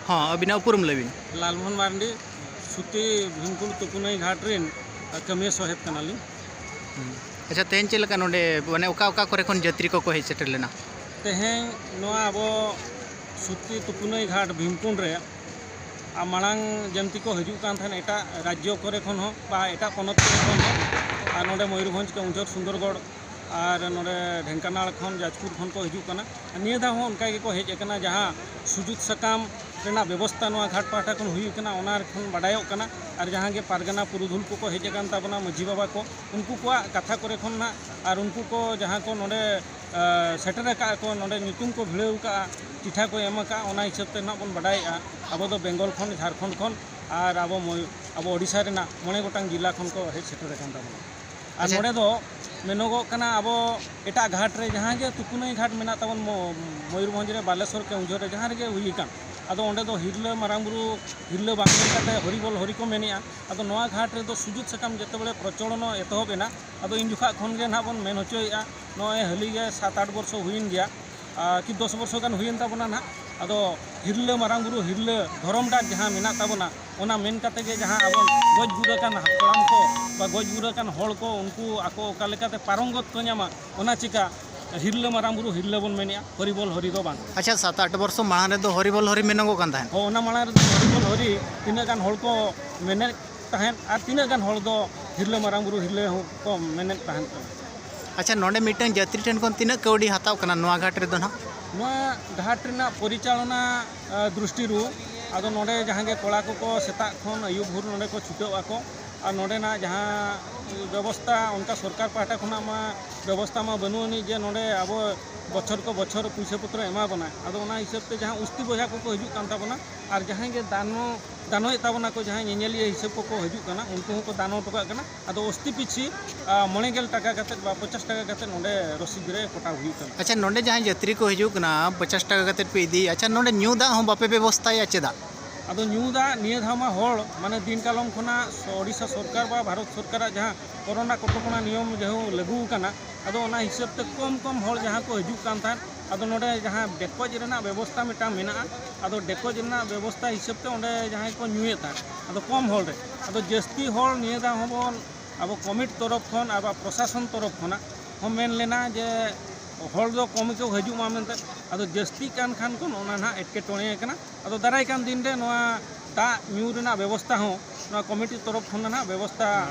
हाँ अबिना उपरुम लेबिन लालमोहन मार्डी सुती भीमकुंड तुकुनई घाट रेन कमिया सहेद कनाली। अच्छा तेन चलका नोडे माने ओका करे खन यात्री को हेज सेटर लेना तेहें नोआ अब सुती तुकुनई घाट भीमकुंड रे मांग जमती को हजू कान थान एटा राज्य करे खन हो बा एटा पनत करे खन हो और नोडे मयूरभंज केउंझर सुंदरगढ़ और नोडे ढेंकानाल खन जाजपुर खन को हजू कना निया दा हो उनका के को हेज कना जहां सुजुत सकाम रेना व्यवस्था नोआ घाट पाटा खन हुई कना ओना खन बडायो कना और जहां के पारगना पुरुधुल को हेज कान ताबना मझी बाबा को उनको को कथा करे खन ना और उनको को जहां को नोडे सेटर का को नोडे नितुम को भिड़ाव का चिठा को एम का ओना हिसाब ते ना बन बडाया अब दो बेंगल खन झारखंड खन और अब ओडिशा रेना मोने गोटांग जिला खन को हेज सेटर कान ताबना और नोडे दो मेनोगो कना अब एटा घाट रे जहां के तुकुनई घाट मेना ताबन मयूरभंज रे बालेश्वर केउंझर रे जहां रे हुई कान अदो ओंडे दो हिरले मारांगुरु हिरले बांगल काते हरिबोल हरि को मेनिया अदो नोआ घाट रे दो सुजुत सकाम जते बेले प्रचलन एतहबेना अदो इन जुखा खन गे ना बन मेन होचोया नोए हली गे 7-8 वर्ष हुईन गया कि 10 वर्ष गान हुईन ताबना ना अदो हिरले मारांगुरु हिरले धरम डाक जहां मेना ताबना ओना मेन काते गे जहां अब गज गुरा कान हपड़ाम को बा गज गुरा कान हड़ को उनको आको ओका लेकाते पारंगत को न्यामा ओना चिका हिरले मारांगुरु हिरले बन मेनिया हरिबोल हरि दो बांग। अच्छा 7-8 वर्ष माने दो हरिबोल हरि मेनगो कान थान हो ओना माने रे हरिबोल हरि तिना गान हड़ को मेने तहन और तिना गान हड़ दो हिरले मारांगुरु हिरले को मेने तहन। अच्छा नोडे मिटन यात्री ठेन कोन तिना कौड़ी हताव कना नोआ घाट रे दो ना नोआ घाट रेना परिचालना दृष्टि रु आदो नोडे जहां के कोड़ा को सेता खन आयु भोर नोडे को छुटो आको और नोडे ना जहां व्यवस्था उनका सरकार पाहटा खना मा व्यवस्था मा बनुनी जे नोडे अब बछर को बछर पैसा पत्र एमा बना आदो ओना हिसाब ते जहां उस्ती बोझा को हजू कान ताबना और जहां के दानो ताबना को जहां नेनेलिया हिसाब को हजू काना उनको को दानो टका काना आदो उस्ती पिछि 90 टाका काते बा 50 टाका काते नोडे रसीद रे कोटा हुई काना। अच्छा नोडे जहां यात्री को हजू काना 50 टाका काते पे इदी अच्छा नोडे न्यू दा हो बापे व्यवस्था या चेदा अदो न्यूदा निया धामा होड़ माने दिन कालम खना ओडिशा सरकार बा भारत सरकार जहां कोरोना कटकणा नियम जहां लागू काना अदो ओना हिसाब ते कम होड़ जहां को हजू कान थान अदो नोडे जहां डेकोज रेना व्यवस्था मिटा मेना अदो डेकोज रेना व्यवस्था हिसाब ते ओंडे जहां को न्यूए था अदो कम होड़ रे अदो जस्ती होड़ निया दा होबन अब कमिटी तरफ खन अब प्रशासन तरफ खना हम मेन लेना जे हल दो कम को हजू मा मेनते अदो जस्ती कान खान कोन ओना ना एटकेटोणे कना अदो दाराय कान दिन रे नोआ दा न्यू रेना व्यवस्था हो नोआ कमिटी तरफ खन ना व्यवस्था